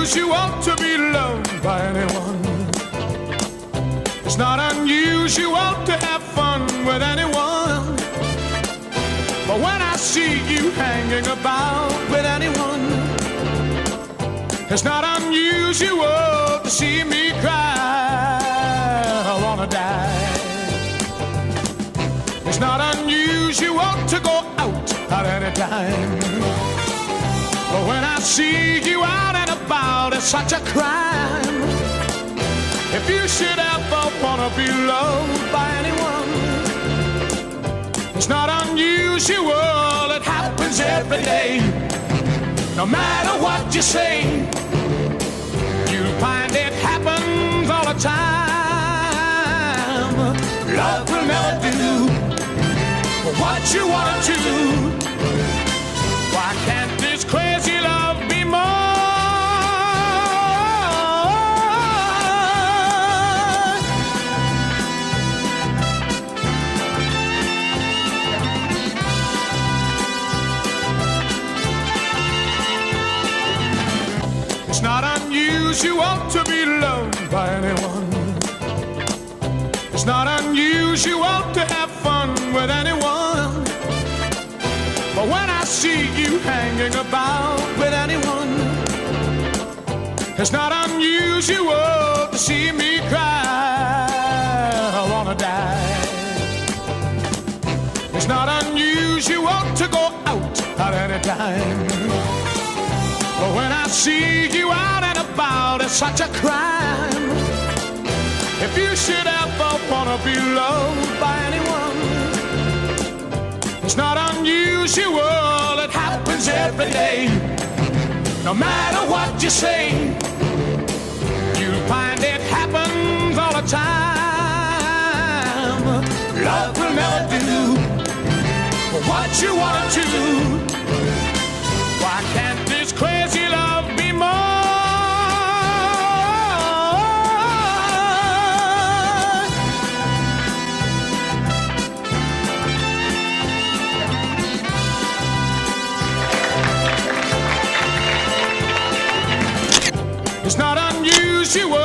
unusual to be loved by anyone. It's not unusual to have fun with anyone. But when I see you hanging about with anyone, it's not unusual to see me cry. I wanna die. It's not unusual to go out at any time. But when I see you out and about, it's such a crime. If you should ever wanna be loved by anyone, it's not unusual, it happens every day. No matter what you say, you'll find it happens all the time. Love will never do what you want to. Why can't this crazy love be more? It's not unusual to be loved by anyone. It's not unusual to have fun with anyone. But when I see you hanging about with anyone, it's not unusual to see me cry. I wanna die. It's not unusual to go out at any time. But when I see you out and about, it's such a crime. If you should ever wanna be loved by anyone, it's not unusual, it happens every day. No matter what you say, you'll find it happens all the time. Love will never do what you want to. Why can't this crazy love be more? It's not unusual